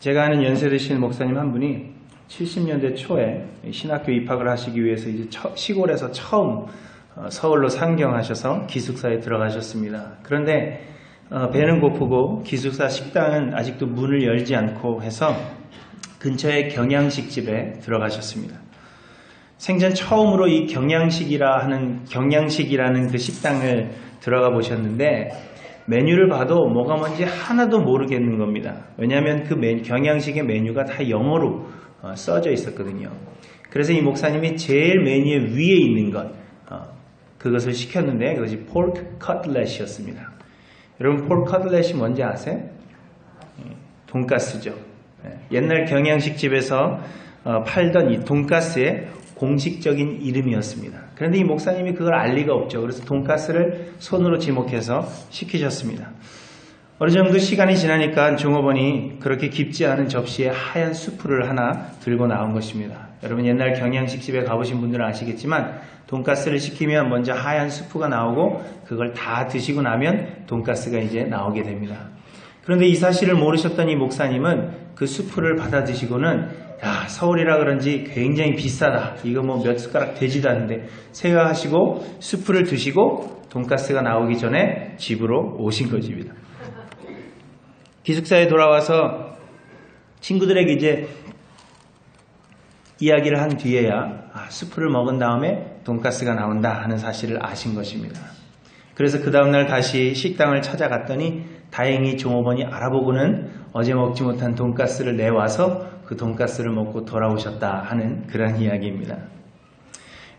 제가 아는 연세 드신 목사님 한 분이 70년대 초에 신학교 입학을 하시기 위해서 이제 시골에서 처음 서울로 상경하셔서 기숙사에 들어가셨습니다. 그런데 배는 고프고 기숙사 식당은 아직도 문을 열지 않고 해서 근처의 경양식집에 들어가셨습니다. 생전 처음으로 이 경양식이라는 그 식당을 들어가 보셨는데 메뉴를 봐도 뭐가 뭔지 하나도 모르겠는 겁니다. 왜냐하면 그 경양식의 메뉴가 다 영어로 써져 있었거든요. 그래서 이 목사님이 제일 메뉴 위에 있는 것 그것을 시켰는데 그것이 pork cutlet이었습니다. 여러분 pork cutlet이 뭔지 아세요? 돈가스죠. 옛날 경양식 집에서 팔던 이 돈가스의 공식적인 이름이었습니다. 그런데 이 목사님이 그걸 알 리가 없죠. 그래서 돈가스를 손으로 지목해서 시키셨습니다. 어느 정도 시간이 지나니까 종업원이 그렇게 깊지 않은 접시에 하얀 수프를 하나 들고 나온 것입니다. 여러분 옛날 경양식 집에 가보신 분들은 아시겠지만 돈가스를 시키면 먼저 하얀 수프가 나오고 그걸 다 드시고 나면 돈가스가 이제 나오게 됩니다. 그런데 이 사실을 모르셨던 이 목사님은 그 수프를 받아 드시고는 야, 서울이라 그런지 굉장히 비싸다. 이거 뭐 몇 숟가락 되지도 않는데 생각하시고 수프를 드시고 돈가스가 나오기 전에 집으로 오신 것입니다. 기숙사에 돌아와서 친구들에게 이제 이야기를 한 뒤에야 수프를 먹은 다음에 돈가스가 나온다 하는 사실을 아신 것입니다. 그래서 그 다음날 다시 식당을 찾아갔더니 다행히 종업원이 알아보고는 어제 먹지 못한 돈가스를 내와서 그 돈가스를 먹고 돌아오셨다 하는 그런 이야기입니다.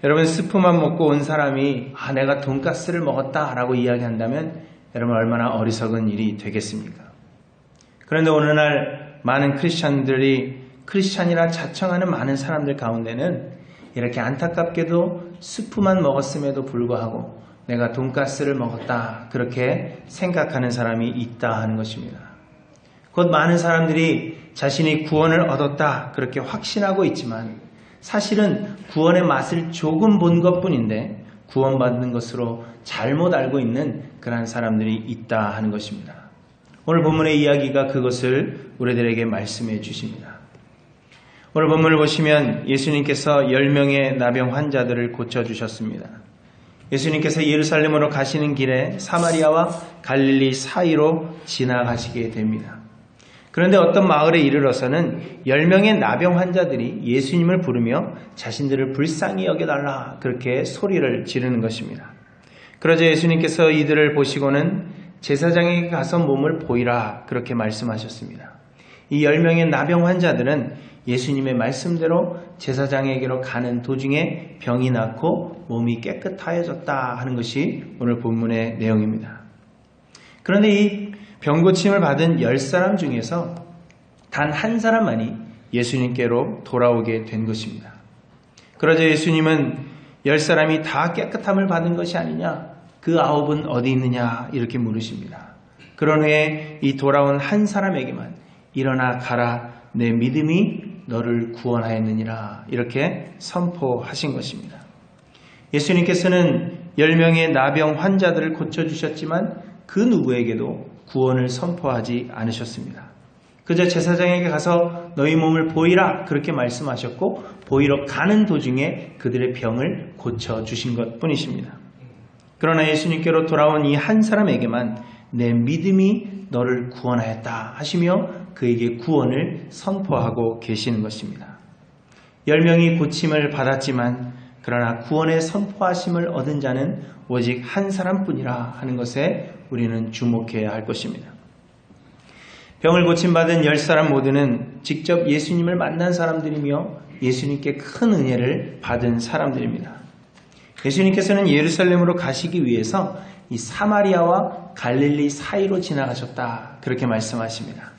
여러분 스프만 먹고 온 사람이 내가 돈가스를 먹었다 라고 이야기한다면 여러분 얼마나 어리석은 일이 되겠습니까? 그런데 오늘날 많은 크리스찬이라 자청하는 많은 사람들 가운데는 이렇게 안타깝게도 스프만 먹었음에도 불구하고 내가 돈가스를 먹었다 그렇게 생각하는 사람이 있다 하는 것입니다. 곧 많은 사람들이 자신이 구원을 얻었다 그렇게 확신하고 있지만 사실은 구원의 맛을 조금 본 것뿐인데 구원받는 것으로 잘못 알고 있는 그러한 사람들이 있다 하는 것입니다. 오늘 본문의 이야기가 그것을 우리들에게 말씀해 주십니다. 오늘 본문을 보시면 예수님께서 10명의 나병 환자들을 고쳐주셨습니다. 예수님께서 예루살렘으로 가시는 길에 사마리아와 갈릴리 사이로 지나가시게 됩니다. 그런데 어떤 마을에 이르러서는 10명의 나병 환자들이 예수님을 부르며 자신들을 불쌍히 여겨달라 그렇게 소리를 지르는 것입니다. 그러자 예수님께서 이들을 보시고는 제사장에게 가서 몸을 보이라 그렇게 말씀하셨습니다. 이 10명의 나병 환자들은 예수님의 말씀대로 제사장에게로 가는 도중에 병이 낫고 몸이 깨끗하여졌다 하는 것이 오늘 본문의 내용입니다. 그런데 이 병고침을 받은 10사람 중에서 단 한 사람만이 예수님께로 돌아오게 된 것입니다. 그러자 예수님은 10사람이 다 깨끗함을 받은 것이 아니냐? 그 9은 어디 있느냐? 이렇게 물으십니다. 그런 후에 이 돌아온 한 사람에게만 일어나 가라 내 믿음이 너를 구원하였느니라 이렇게 선포하신 것입니다. 예수님께서는 10명의 나병 환자들을 고쳐주셨지만 그 누구에게도 구원을 선포하지 않으셨습니다. 그저 제사장에게 가서 너희 몸을 보이라 그렇게 말씀하셨고 보이러 가는 도중에 그들의 병을 고쳐주신 것 뿐이십니다. 그러나 예수님께로 돌아온 이 한 사람에게만 내 믿음이 너를 구원하였다 하시며 그에게 구원을 선포하고 계시는 것입니다. 10명이 고침을 받았지만 그러나 구원의 선포하심을 얻은 자는 오직 한 사람뿐이라 하는 것에 우리는 주목해야 할 것입니다. 병을 고침받은 10사람 모두는 직접 예수님을 만난 사람들이며 예수님께 큰 은혜를 받은 사람들입니다. 예수님께서는 예루살렘으로 가시기 위해서 이 사마리아와 갈릴리 사이로 지나가셨다 그렇게 말씀하십니다.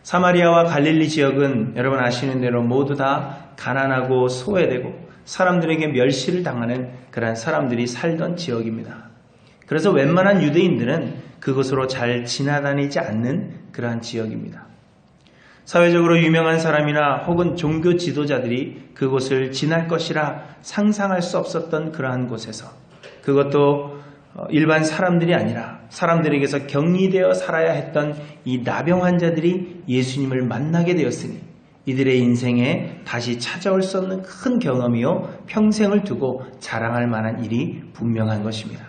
사마리아와 갈릴리 지역은 여러분 아시는 대로 모두 다 가난하고 소외되고 사람들에게 멸시를 당하는 그러한 사람들이 살던 지역입니다. 그래서 웬만한 유대인들은 그곳으로 잘 지나다니지 않는 그러한 지역입니다. 사회적으로 유명한 사람이나 혹은 종교 지도자들이 그곳을 지날 것이라 상상할 수 없었던 그러한 곳에서 그것도 일반 사람들이 아니라 사람들에게서 격리되어 살아야 했던 이 나병 환자들이 예수님을 만나게 되었으니 이들의 인생에 다시 찾아올 수 없는 큰 경험이요 평생을 두고 자랑할 만한 일이 분명한 것입니다.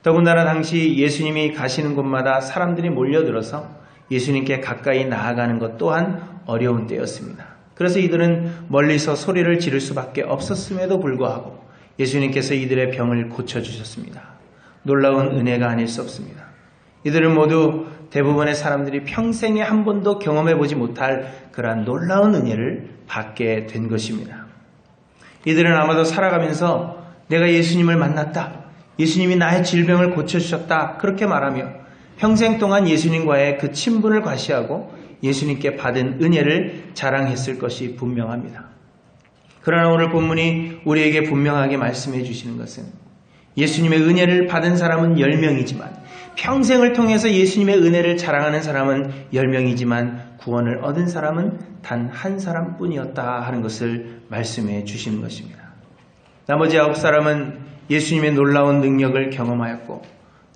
더군다나 당시 예수님이 가시는 곳마다 사람들이 몰려들어서 예수님께 가까이 나아가는 것 또한 어려운 때였습니다. 그래서 이들은 멀리서 소리를 지를 수밖에 없었음에도 불구하고 예수님께서 이들의 병을 고쳐주셨습니다. 놀라운 은혜가 아닐 수 없습니다. 이들은 모두 대부분의 사람들이 평생에 한 번도 경험해보지 못할 그러한 놀라운 은혜를 받게 된 것입니다. 이들은 아마도 살아가면서 내가 예수님을 만났다, 예수님이 나의 질병을 고쳐주셨다 그렇게 말하며 평생 동안 예수님과의 그 친분을 과시하고 예수님께 받은 은혜를 자랑했을 것이 분명합니다. 그러나 오늘 본문이 우리에게 분명하게 말씀해 주시는 것은 예수님의 은혜를 받은 사람은 10명이지만 평생을 통해서 예수님의 은혜를 자랑하는 사람은 10명이지만 구원을 얻은 사람은 단 한 사람뿐이었다 하는 것을 말씀해 주시는 것입니다. 나머지 9사람은 예수님의 놀라운 능력을 경험하였고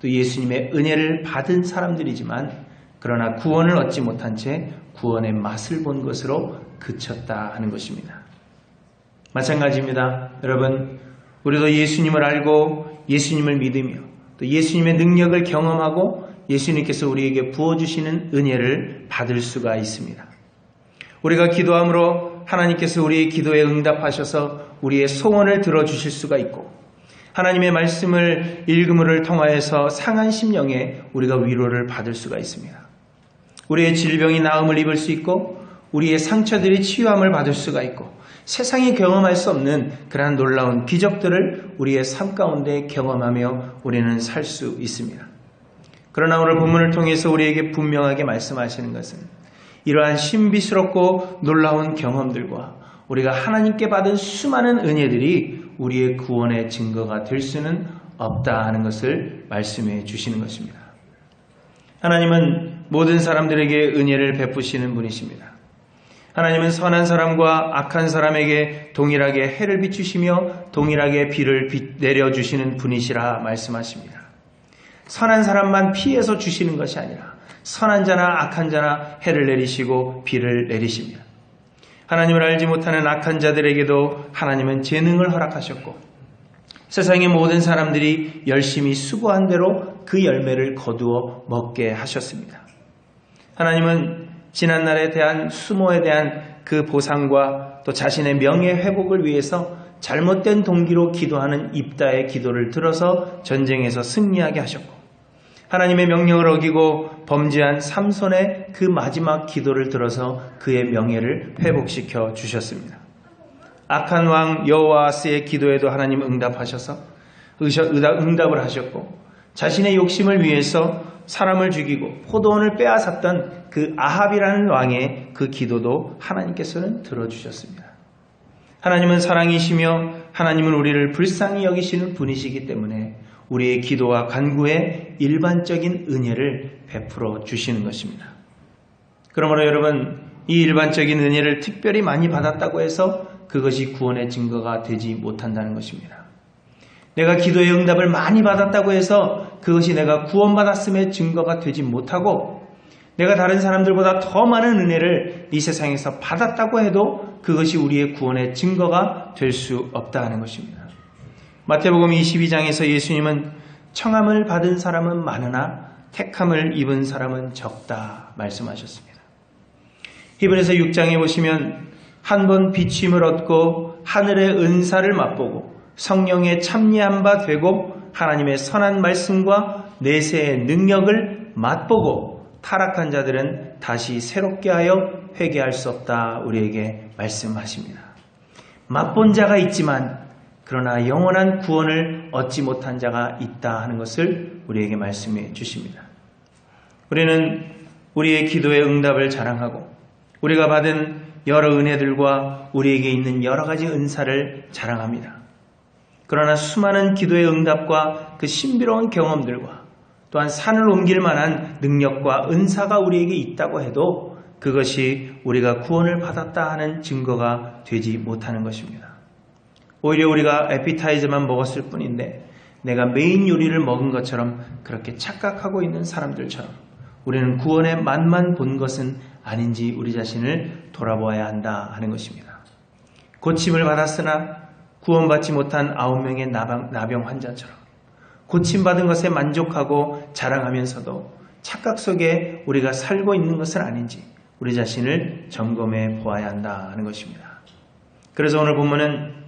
또 예수님의 은혜를 받은 사람들이지만 그러나 구원을 얻지 못한 채 구원의 맛을 본 것으로 그쳤다 하는 것입니다. 마찬가지입니다. 여러분, 우리도 예수님을 알고 예수님을 믿으며 또 예수님의 능력을 경험하고 예수님께서 우리에게 부어주시는 은혜를 받을 수가 있습니다. 우리가 기도함으로 하나님께서 우리의 기도에 응답하셔서 우리의 소원을 들어주실 수가 있고 하나님의 말씀을 읽음을 통하여서 상한 심령에 우리가 위로를 받을 수가 있습니다. 우리의 질병이 나음을 입을 수 있고 우리의 상처들이 치유함을 받을 수가 있고 세상이 경험할 수 없는 그러한 놀라운 기적들을 우리의 삶 가운데 경험하며 우리는 살 수 있습니다. 그러나 오늘 본문을 통해서 우리에게 분명하게 말씀하시는 것은 이러한 신비스럽고 놀라운 경험들과 우리가 하나님께 받은 수많은 은혜들이 우리의 구원의 증거가 될 수는 없다 하는 것을 말씀해 주시는 것입니다. 하나님은 모든 사람들에게 은혜를 베푸시는 분이십니다. 하나님은 선한 사람과 악한 사람에게 동일하게 해를 비추시며 동일하게 비를 내려주시는 분이시라 말씀하십니다. 선한 사람만 피해서 주시는 것이 아니라 선한 자나 악한 자나 해를 내리시고 비를 내리십니다. 하나님을 알지 못하는 악한 자들에게도 하나님은 재능을 허락하셨고 세상의 모든 사람들이 열심히 수고한 대로 그 열매를 거두어 먹게 하셨습니다. 하나님은 지난날에 대한 수모에 대한 그 보상과 또 자신의 명예 회복을 위해서 잘못된 동기로 기도하는 입다의 기도를 들어서 전쟁에서 승리하게 하셨고 하나님의 명령을 어기고 범죄한 삼손의 그 마지막 기도를 들어서 그의 명예를 회복시켜 주셨습니다. 악한 왕 여호아스의 기도에도 하나님 응답하셔서 응답을 하셨고 자신의 욕심을 위해서 사람을 죽이고 포도원을 빼앗았던 그 아합이라는 왕의 그 기도도 하나님께서는 들어주셨습니다. 하나님은 사랑이시며 하나님은 우리를 불쌍히 여기시는 분이시기 때문에 우리의 기도와 간구에 일반적인 은혜를 베풀어 주시는 것입니다. 그러므로 여러분, 이 일반적인 은혜를 특별히 많이 받았다고 해서 그것이 구원의 증거가 되지 못한다는 것입니다. 내가 기도의 응답을 많이 받았다고 해서 그것이 내가 구원받았음의 증거가 되지 못하고 내가 다른 사람들보다 더 많은 은혜를 이 세상에서 받았다고 해도 그것이 우리의 구원의 증거가 될 수 없다 하는 것입니다. 마태복음 22장에서 예수님은 청함을 받은 사람은 많으나 택함을 입은 사람은 적다 말씀하셨습니다. 히브리서 6장에 보시면 한 번 비침을 얻고 하늘의 은사를 맛보고 성령의 참여한 바 되고 하나님의 선한 말씀과 내세의 능력을 맛보고 타락한 자들은 다시 새롭게 하여 회개할 수 없다 우리에게 말씀하십니다. 맛본 자가 있지만 그러나 영원한 구원을 얻지 못한 자가 있다 하는 것을 우리에게 말씀해 주십니다. 우리는 우리의 기도의 응답을 자랑하고 우리가 받은 여러 은혜들과 우리에게 있는 여러 가지 은사를 자랑합니다. 그러나 수많은 기도의 응답과 그 신비로운 경험들과 또한 산을 옮길 만한 능력과 은사가 우리에게 있다고 해도 그것이 우리가 구원을 받았다 하는 증거가 되지 못하는 것입니다. 오히려 우리가 에피타이저만 먹었을 뿐인데 내가 메인 요리를 먹은 것처럼 그렇게 착각하고 있는 사람들처럼 우리는 구원의 맛만 본 것은 아닌지 우리 자신을 돌아보아야 한다 하는 것입니다. 고침을 받았으나 구원받지 못한 9명의 나병 환자처럼 고침받은 것에 만족하고 자랑하면서도 착각 속에 우리가 살고 있는 것은 아닌지 우리 자신을 점검해 보아야 한다 하는 것입니다. 그래서 오늘 본문은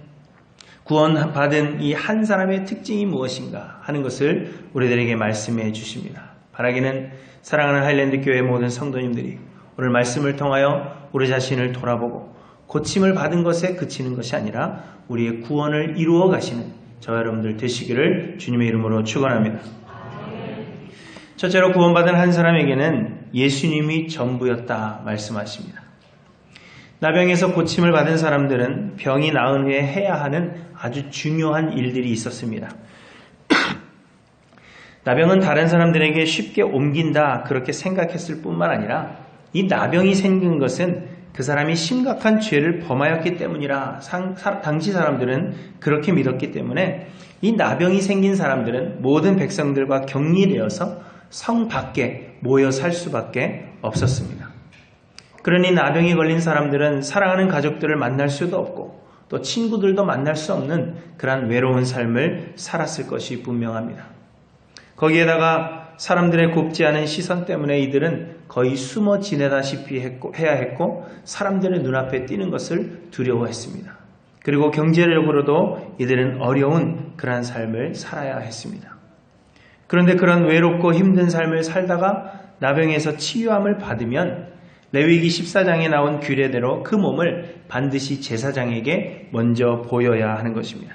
구원받은 이 한 사람의 특징이 무엇인가 하는 것을 우리들에게 말씀해 주십니다. 바라기는 사랑하는 하일랜드 교회 모든 성도님들이 오늘 말씀을 통하여 우리 자신을 돌아보고 고침을 받은 것에 그치는 것이 아니라 우리의 구원을 이루어 가시는 저와 여러분들 되시기를 주님의 이름으로 축원합니다. 첫째로 구원받은 한 사람에게는 예수님이 전부였다 말씀하십니다. 나병에서 고침을 받은 사람들은 병이 나은 후에 해야 하는 아주 중요한 일들이 있었습니다. 나병은 다른 사람들에게 쉽게 옮긴다 그렇게 생각했을 뿐만 아니라 이 나병이 생긴 것은 그 사람이 심각한 죄를 범하였기 때문이라 당시 사람들은 그렇게 믿었기 때문에 이 나병이 생긴 사람들은 모든 백성들과 격리되어서 성 밖에 모여 살 수밖에 없었습니다. 그러니 나병이 걸린 사람들은 사랑하는 가족들을 만날 수도 없고 또 친구들도 만날 수 없는 그러한 외로운 삶을 살았을 것이 분명합니다. 거기에다가 사람들의 곱지 않은 시선 때문에 이들은 거의 숨어 지내다시피 해야 했고 사람들의 눈앞에 띄는 것을 두려워했습니다. 그리고 경제력으로도 이들은 어려운 그러한 삶을 살아야 했습니다. 그런데 그런 외롭고 힘든 삶을 살다가 나병에서 치유함을 받으면 레위기 14장에 나온 규례대로 그 몸을 반드시 제사장에게 먼저 보여야 하는 것입니다.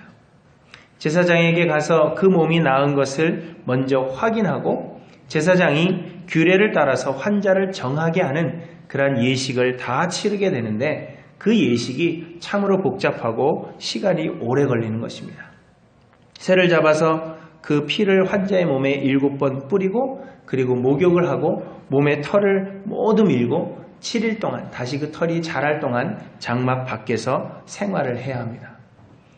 제사장에게 가서 그 몸이 나은 것을 먼저 확인하고 제사장이 규례를 따라서 환자를 정하게 하는 그러한 예식을 다 치르게 되는데 그 예식이 참으로 복잡하고 시간이 오래 걸리는 것입니다. 새를 잡아서 그 피를 환자의 몸에 7번 뿌리고 그리고 목욕을 하고 몸의 털을 모두 밀고 7일 동안 다시 그 털이 자랄 동안 장막 밖에서 생활을 해야 합니다.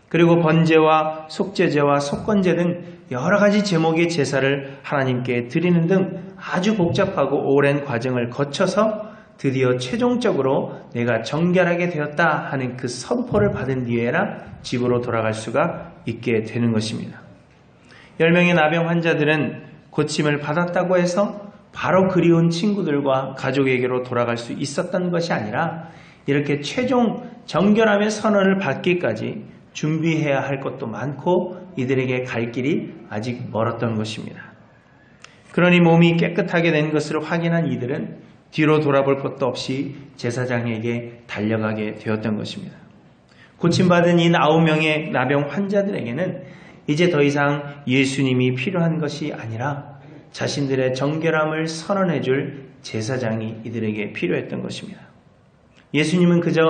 그리고 번제와 속죄제와 속건제 등 여러 가지 제목의 제사를 하나님께 드리는 등 아주 복잡하고 오랜 과정을 거쳐서 드디어 최종적으로 내가 정결하게 되었다 하는 그 선포를 받은 뒤에나 집으로 돌아갈 수가 있게 되는 것입니다. 10명의 나병 환자들은 고침을 받았다고 해서 바로 그리운 친구들과 가족에게로 돌아갈 수 있었던 것이 아니라 이렇게 최종 정결함의 선언을 받기까지 준비해야 할 것도 많고 이들에게 갈 길이 아직 멀었던 것입니다. 그러니 몸이 깨끗하게 된 것을 확인한 이들은 뒤로 돌아볼 것도 없이 제사장에게 달려가게 되었던 것입니다. 고침받은 이 9명의 나병 환자들에게는 이제 더 이상 예수님이 필요한 것이 아니라 자신들의 정결함을 선언해 줄 제사장이 이들에게 필요했던 것입니다. 예수님은 그저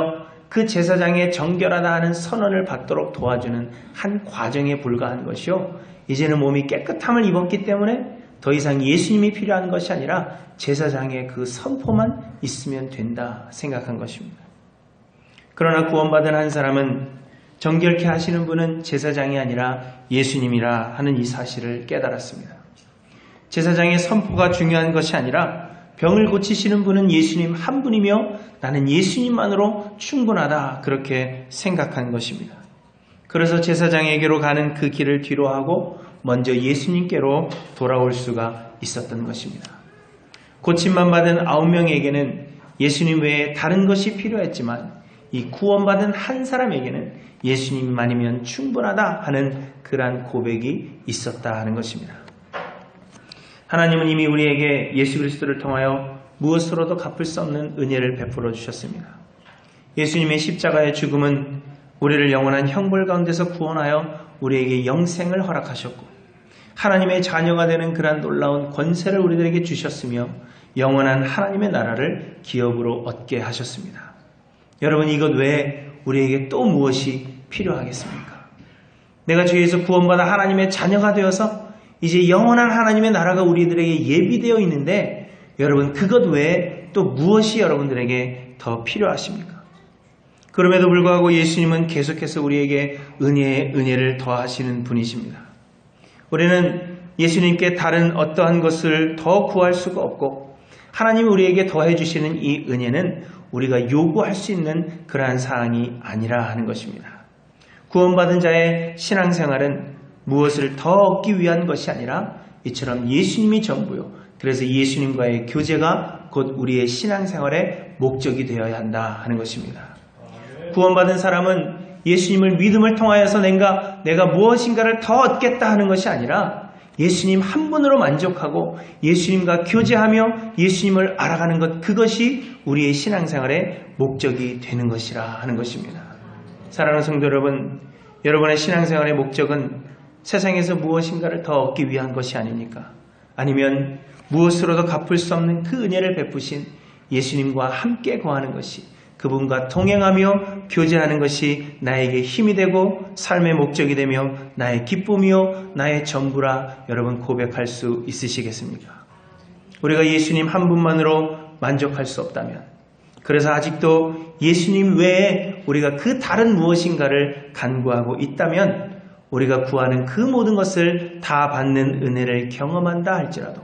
그 제사장의 정결하다 하는 선언을 받도록 도와주는 한 과정에 불과한 것이요. 이제는 몸이 깨끗함을 입었기 때문에 더 이상 예수님이 필요한 것이 아니라 제사장의 그 선포만 있으면 된다 생각한 것입니다. 그러나 구원받은 한 사람은 정결케 하시는 분은 제사장이 아니라 예수님이라 하는 이 사실을 깨달았습니다. 제사장의 선포가 중요한 것이 아니라 병을 고치시는 분은 예수님 한 분이며 나는 예수님만으로 충분하다 그렇게 생각한 것입니다. 그래서 제사장에게로 가는 그 길을 뒤로하고 먼저 예수님께로 돌아올 수가 있었던 것입니다. 고침만 받은 9명에게는 예수님 외에 다른 것이 필요했지만 이 구원받은 한 사람에게는 예수님만이면 충분하다 하는 그러한 고백이 있었다 하는 것입니다. 하나님은 이미 우리에게 예수 그리스도를 통하여 무엇으로도 갚을 수 없는 은혜를 베풀어 주셨습니다. 예수님의 십자가의 죽음은 우리를 영원한 형벌 가운데서 구원하여 우리에게 영생을 허락하셨고 하나님의 자녀가 되는 그러한 놀라운 권세를 우리들에게 주셨으며 영원한 하나님의 나라를 기업으로 얻게 하셨습니다. 여러분 이것 외에 우리에게 또 무엇이 필요하겠습니까? 내가 주에서 구원받아 하나님의 자녀가 되어서 이제 영원한 하나님의 나라가 우리들에게 예비되어 있는데 여러분 그것 외에 또 무엇이 여러분들에게 더 필요하십니까? 그럼에도 불구하고 예수님은 계속해서 우리에게 은혜를 더하시는 분이십니다. 우리는 예수님께 다른 어떠한 것을 더 구할 수가 없고 하나님이 우리에게 더해 주시는 이 은혜는 우리가 요구할 수 있는 그러한 사항이 아니라 하는 것입니다. 구원받은 자의 신앙생활은 무엇을 더 얻기 위한 것이 아니라 이처럼 예수님이 전부요. 그래서 예수님과의 교제가 곧 우리의 신앙생활의 목적이 되어야 한다 하는 것입니다. 구원받은 사람은 예수님을 믿음을 통하여서 내가 무엇인가를 더 얻겠다 하는 것이 아니라 예수님 한 분으로 만족하고 예수님과 교제하며 예수님을 알아가는 것, 그것이 우리의 신앙생활의 목적이 되는 것이라 하는 것입니다. 사랑하는 성도 여러분, 여러분의 신앙생활의 목적은 세상에서 무엇인가를 더 얻기 위한 것이 아닙니까? 아니면 무엇으로도 갚을 수 없는 그 은혜를 베푸신 예수님과 함께 거하는 것이, 그분과 동행하며 교제하는 것이 나에게 힘이 되고 삶의 목적이 되며 나의 기쁨이요 나의 전부라 여러분 고백할 수 있으시겠습니까? 우리가 예수님 한 분만으로 만족할 수 없다면, 그래서 아직도 예수님 외에 우리가 그 다른 무엇인가를 간구하고 있다면 우리가 구하는 그 모든 것을 다 받는 은혜를 경험한다 할지라도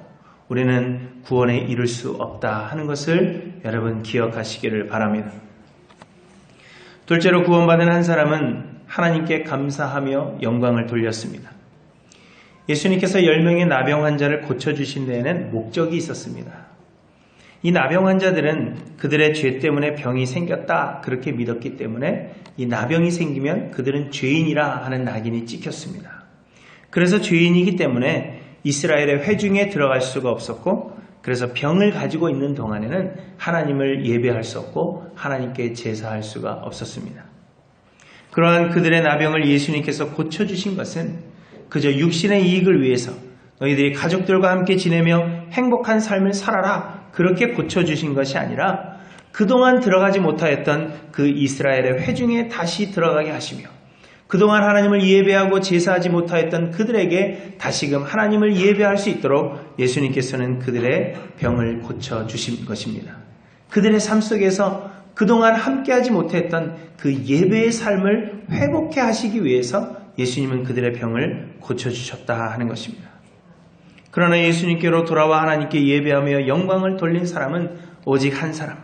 우리는 구원에 이를 수 없다 하는 것을 여러분 기억하시기를 바랍니다. 둘째로 구원받은 한 사람은 하나님께 감사하며 영광을 돌렸습니다. 예수님께서 10명의 나병 환자를 고쳐주신 데에는 목적이 있었습니다. 이 나병 환자들은 그들의 죄 때문에 병이 생겼다 그렇게 믿었기 때문에 이 나병이 생기면 그들은 죄인이라 하는 낙인이 찍혔습니다. 그래서 죄인이기 때문에 이스라엘의 회중에 들어갈 수가 없었고, 그래서 병을 가지고 있는 동안에는 하나님을 예배할 수 없고 하나님께 제사할 수가 없었습니다. 그러한 그들의 나병을 예수님께서 고쳐주신 것은 그저 육신의 이익을 위해서 너희들이 가족들과 함께 지내며 행복한 삶을 살아라 그렇게 고쳐주신 것이 아니라 그동안 들어가지 못하였던 그 이스라엘의 회중에 다시 들어가게 하시며 그동안 하나님을 예배하고 제사하지 못하였던 그들에게 다시금 하나님을 예배할 수 있도록 예수님께서는 그들의 병을 고쳐주신 것입니다. 그들의 삶 속에서 그동안 함께하지 못했던 그 예배의 삶을 회복해 하시기 위해서 예수님은 그들의 병을 고쳐주셨다 하는 것입니다. 그러나 예수님께로 돌아와 하나님께 예배하며 영광을 돌린 사람은 오직 한 사람,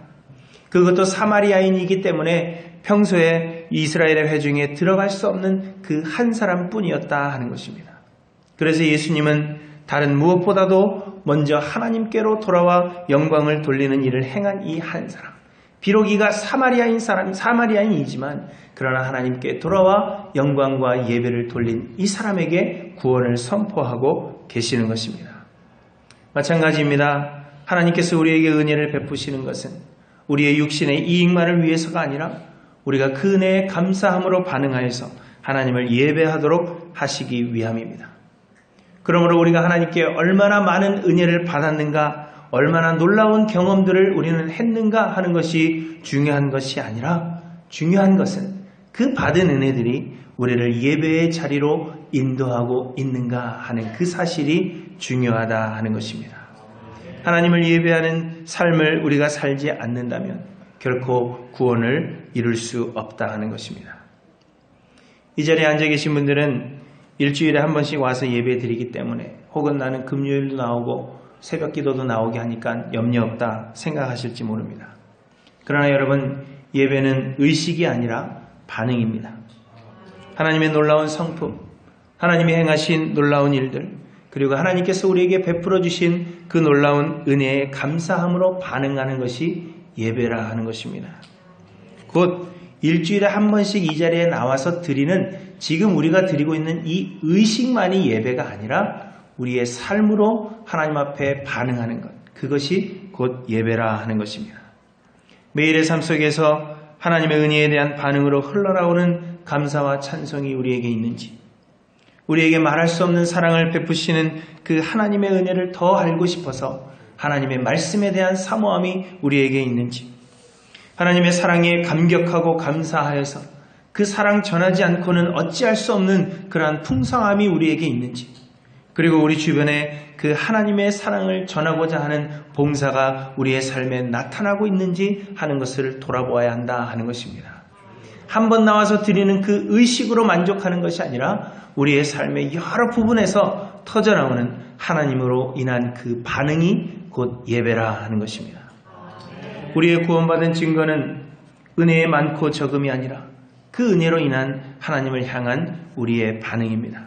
그것도 사마리아인이기 때문에 평소에 이스라엘의 회중에 들어갈 수 없는 그 한 사람뿐이었다 하는 것입니다. 그래서 예수님은 다른 무엇보다도 먼저 하나님께로 돌아와 영광을 돌리는 일을 행한 이 한 사람, 비록 이가 사마리아인이지만 그러나 하나님께 돌아와 영광과 예배를 돌린 이 사람에게 구원을 선포하고 계시는 것입니다. 마찬가지입니다. 하나님께서 우리에게 은혜를 베푸시는 것은 우리의 육신의 이익만을 위해서가 아니라 우리가 그 은혜에 감사함으로 반응하여서 하나님을 예배하도록 하시기 위함입니다. 그러므로 우리가 하나님께 얼마나 많은 은혜를 받았는가, 얼마나 놀라운 경험들을 우리는 했는가 하는 것이 중요한 것이 아니라 중요한 것은 그 받은 은혜들이 우리를 예배의 자리로 인도하고 있는가 하는 그 사실이 중요하다 하는 것입니다. 하나님을 예배하는 삶을 우리가 살지 않는다면 결코 구원을 이룰 수 없다 하는 것입니다. 이 자리에 앉아 계신 분들은 일주일에 한 번씩 와서 예배 드리기 때문에 혹은 나는 금요일도 나오고 새벽 기도도 나오게 하니까 염려 없다 생각하실지 모릅니다. 그러나 여러분, 예배는 의식이 아니라 반응입니다. 하나님의 놀라운 성품, 하나님이 행하신 놀라운 일들, 그리고 하나님께서 우리에게 베풀어 주신 그 놀라운 은혜에 감사함으로 반응하는 것이 예배라 하는 것입니다. 곧 일주일에 한 번씩 이 자리에 나와서 드리는 지금 우리가 드리고 있는 이 의식만이 예배가 아니라 우리의 삶으로 하나님 앞에 반응하는 것, 그것이 곧 예배라 하는 것입니다. 매일의 삶 속에서 하나님의 은혜에 대한 반응으로 흘러나오는 감사와 찬송이 우리에게 있는지, 우리에게 말할 수 없는 사랑을 베푸시는 그 하나님의 은혜를 더 알고 싶어서 하나님의 말씀에 대한 사모함이 우리에게 있는지, 하나님의 사랑에 감격하고 감사하여서 그 사랑 전하지 않고는 어찌할 수 없는 그러한 풍성함이 우리에게 있는지, 그리고 우리 주변에 그 하나님의 사랑을 전하고자 하는 봉사가 우리의 삶에 나타나고 있는지 하는 것을 돌아보아야 한다 하는 것입니다. 한 번 나와서 드리는 그 의식으로 만족하는 것이 아니라 우리의 삶의 여러 부분에서 터져나오는 하나님으로 인한 그 반응이 곧 예배라 하는 것입니다. 우리의 구원받은 증거는 은혜의 많고 적음이 아니라 그 은혜로 인한 하나님을 향한 우리의 반응입니다.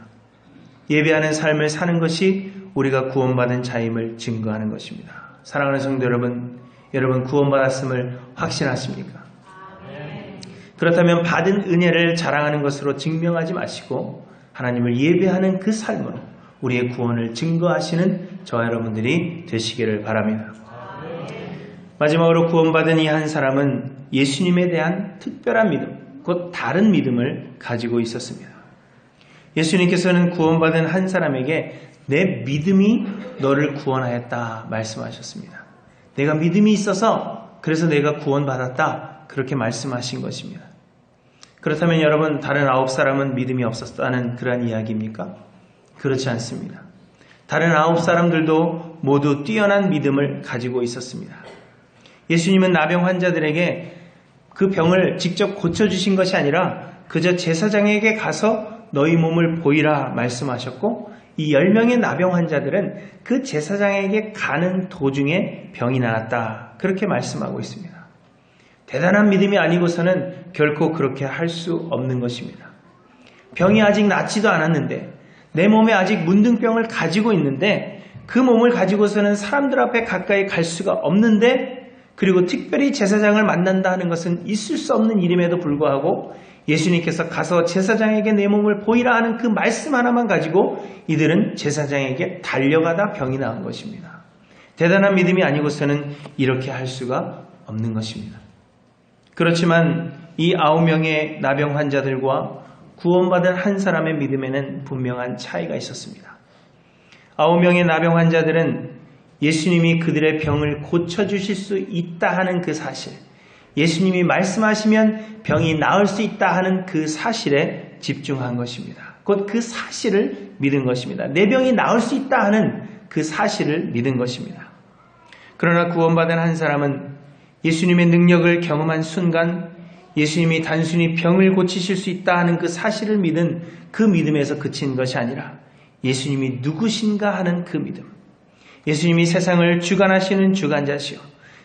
예배하는 삶을 사는 것이 우리가 구원받은 자임을 증거하는 것입니다. 사랑하는 성도 여러분, 여러분 구원받았음을 확신하십니까? 그렇다면 받은 은혜를 자랑하는 것으로 증명하지 마시고 하나님을 예배하는 그 삶으로 우리의 구원을 증거하시는 저와 여러분들이 되시기를 바랍니다. 마지막으로 구원받은 이 한 사람은 예수님에 대한 특별한 믿음, 곧 다른 믿음을 가지고 있었습니다. 예수님께서는 구원받은 한 사람에게 내 믿음이 너를 구원하였다 말씀하셨습니다. 내가 믿음이 있어서 그래서 내가 구원받았다 그렇게 말씀하신 것입니다. 그렇다면 여러분 다른 9사람은 믿음이 없었다는 그러한 이야기입니까? 그렇지 않습니다. 다른 9사람들도 모두 뛰어난 믿음을 가지고 있었습니다. 예수님은 나병 환자들에게 그 병을 직접 고쳐주신 것이 아니라 그저 제사장에게 가서 너희 몸을 보이라 말씀하셨고 이 10명의 나병 환자들은 그 제사장에게 가는 도중에 병이 나았다 그렇게 말씀하고 있습니다. 대단한 믿음이 아니고서는 결코 그렇게 할 수 없는 것입니다. 병이 아직 낫지도 않았는데 내 몸에 아직 문둥병을 가지고 있는데 그 몸을 가지고서는 사람들 앞에 가까이 갈 수가 없는데 그리고 특별히 제사장을 만난다 하는 것은 있을 수 없는 일임에도 불구하고 예수님께서 가서 제사장에게 내 몸을 보이라 하는 그 말씀 하나만 가지고 이들은 제사장에게 달려가다 병이 나은 것입니다. 대단한 믿음이 아니고서는 이렇게 할 수가 없는 것입니다. 그렇지만 이 9명의 나병 환자들과 구원받은 한 사람의 믿음에는 분명한 차이가 있었습니다. 9명의 나병 환자들은 예수님이 그들의 병을 고쳐주실 수 있다 하는 그 사실, 예수님이 말씀하시면 병이 나을 수 있다 하는 그 사실에 집중한 것입니다. 곧 그 사실을 믿은 것입니다. 내 병이 나을 수 있다 하는 그 사실을 믿은 것입니다. 그러나 구원받은 한 사람은 예수님의 능력을 경험한 순간 예수님이 단순히 병을 고치실 수 있다 하는 그 사실을 믿은 그 믿음에서 그친 것이 아니라 예수님이 누구신가 하는 그 믿음, 예수님이 세상을 주관하시는 주관자시오,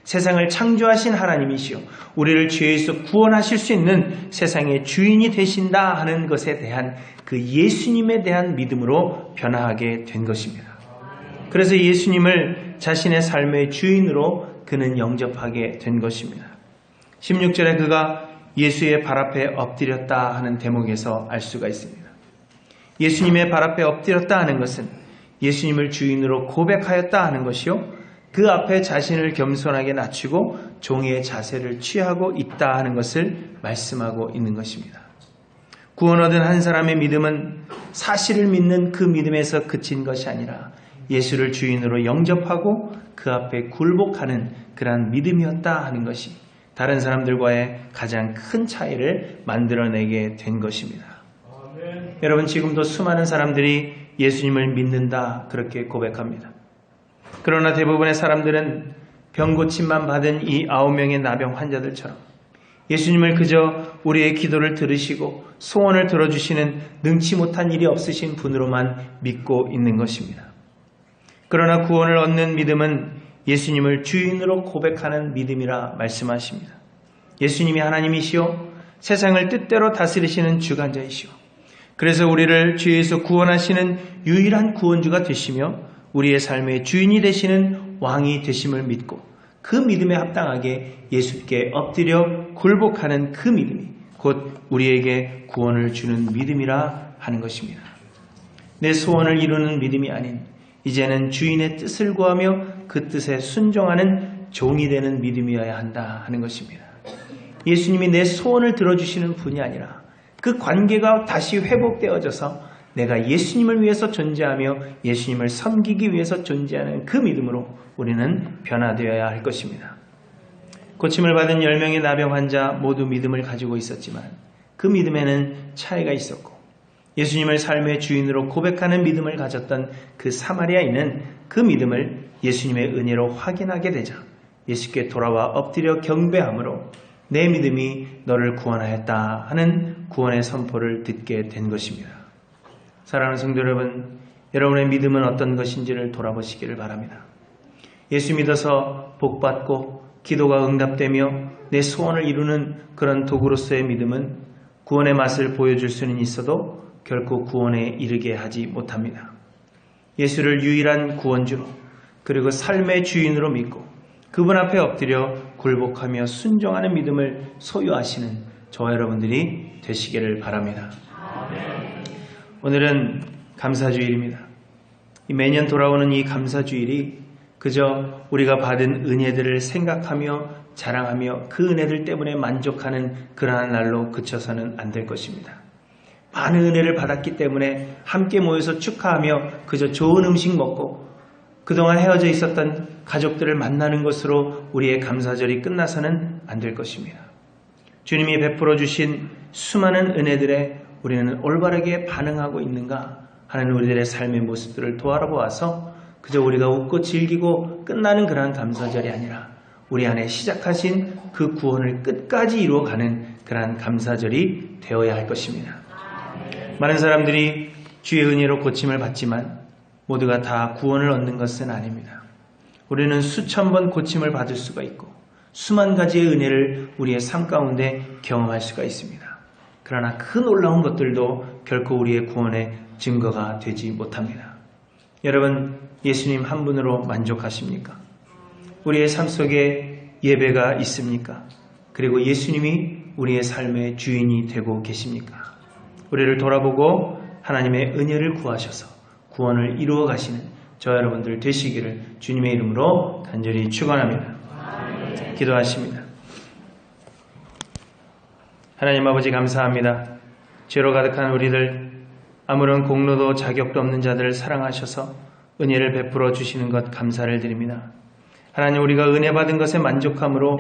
세상을 창조하신 하나님이시오, 우리를 죄에서 구원하실 수 있는 세상의 주인이 되신다 하는 것에 대한 그 예수님에 대한 믿음으로 변화하게 된 것입니다. 그래서 예수님을 자신의 삶의 주인으로 그는 영접하게 된 것입니다. 16절에 그가 예수의 발 앞에 엎드렸다 하는 대목에서 알 수가 있습니다. 예수님의 발 앞에 엎드렸다 하는 것은 예수님을 주인으로 고백하였다 하는 것이요, 그 앞에 자신을 겸손하게 낮추고 종의 자세를 취하고 있다 하는 것을 말씀하고 있는 것입니다. 구원 얻은 한 사람의 믿음은 사실을 믿는 그 믿음에서 그친 것이 아니라 예수를 주인으로 영접하고 그 앞에 굴복하는 그러한 믿음이었다 하는 것이 다른 사람들과의 가장 큰 차이를 만들어내게 된 것입니다. 아멘. 여러분 지금도 수많은 사람들이 예수님을 믿는다 그렇게 고백합니다. 그러나 대부분의 사람들은 병고침만 받은 이 9명의 나병 환자들처럼 예수님을 그저 우리의 기도를 들으시고 소원을 들어주시는 능치 못한 일이 없으신 분으로만 믿고 있는 것입니다. 그러나 구원을 얻는 믿음은 예수님을 주인으로 고백하는 믿음이라 말씀하십니다. 예수님이 하나님이시오, 세상을 뜻대로 다스리시는 주관자이시오, 그래서 우리를 죄에서 구원하시는 유일한 구원주가 되시며 우리의 삶의 주인이 되시는 왕이 되심을 믿고 그 믿음에 합당하게 예수께 엎드려 굴복하는 그 믿음이 곧 우리에게 구원을 주는 믿음이라 하는 것입니다. 내 소원을 이루는 믿음이 아닌 이제는 주인의 뜻을 구하며 그 뜻에 순종하는 종이 되는 믿음이어야 한다 하는 것입니다. 예수님이 내 소원을 들어주시는 분이 아니라 그 관계가 다시 회복되어져서 내가 예수님을 위해서 존재하며 예수님을 섬기기 위해서 존재하는 그 믿음으로 우리는 변화되어야 할 것입니다. 고침을 받은 10명의 나병 환자 모두 믿음을 가지고 있었지만 그 믿음에는 차이가 있었고 예수님을 삶의 주인으로 고백하는 믿음을 가졌던 그 사마리아인은 그 믿음을 예수님의 은혜로 확인하게 되자 예수께 돌아와 엎드려 경배함으로 내 믿음이 너를 구원하였다 하는 구원의 선포를 듣게 된 것입니다. 사랑하는 성도 여러분, 여러분의 믿음은 어떤 것인지를 돌아보시기를 바랍니다. 예수 믿어서 복받고 기도가 응답되며 내 소원을 이루는 그런 도구로서의 믿음은 구원의 맛을 보여줄 수는 있어도 결코 구원에 이르게 하지 못합니다. 예수를 유일한 구원주로 그리고 삶의 주인으로 믿고 그분 앞에 엎드려 굴복하며 순종하는 믿음을 소유하시는 저와 여러분들이 되시기를 바랍니다. 오늘은 감사주일입니다. 매년 돌아오는 이 감사주일이 그저 우리가 받은 은혜들을 생각하며 자랑하며 그 은혜들 때문에 만족하는 그러한 날로 그쳐서는 안 될 것입니다. 많은 은혜를 받았기 때문에 함께 모여서 축하하며 그저 좋은 음식 먹고 그동안 헤어져 있었던 가족들을 만나는 것으로 우리의 감사절이 끝나서는 안 될 것입니다. 주님이 베풀어 주신 수많은 은혜들에 우리는 올바르게 반응하고 있는가 하는 우리들의 삶의 모습들을 돌아보아서 그저 우리가 웃고 즐기고 끝나는 그러한 감사절이 아니라 우리 안에 시작하신 그 구원을 끝까지 이루어가는 그러한 감사절이 되어야 할 것입니다. 많은 사람들이 주의 은혜로 고침을 받지만 모두가 다 구원을 얻는 것은 아닙니다. 우리는 수천 번 고침을 받을 수가 있고 수만 가지의 은혜를 우리의 삶 가운데 경험할 수가 있습니다. 그러나 그 놀라운 것들도 결코 우리의 구원의 증거가 되지 못합니다. 여러분, 예수님 한 분으로 만족하십니까? 우리의 삶 속에 예배가 있습니까? 그리고 예수님이 우리의 삶의 주인이 되고 계십니까? 우리를 돌아보고 하나님의 은혜를 구하셔서 구원을 이루어 가시는 저 여러분들 되시기를 주님의 이름으로 간절히 축원합니다. 기도하십니다. 하나님 아버지 감사합니다. 죄로 가득한 우리들, 아무런 공로도 자격도 없는 자들을 사랑하셔서 은혜를 베풀어 주시는 것 감사를 드립니다. 하나님, 우리가 은혜 받은 것에 만족함으로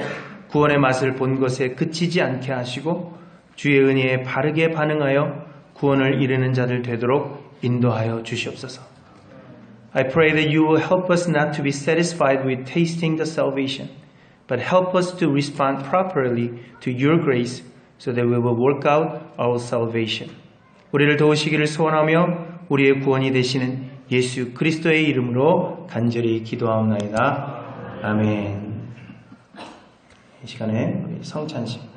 구원의 맛을 본 것에 그치지 않게 하시고 주의 은혜에 바르게 반응하여 구원을 이루는 자들 되도록 인도하여 주시옵소서. I pray that you will help us not to be satisfied with tasting the salvation, but help us to respond properly to your grace so that we will work out our salvation. 우리를 도우시기를 소원하며 우리의 구원이 되시는 예수 그리스도의 이름으로 간절히 기도하옵나이다. 아멘. 이 시간에 우리 성찬식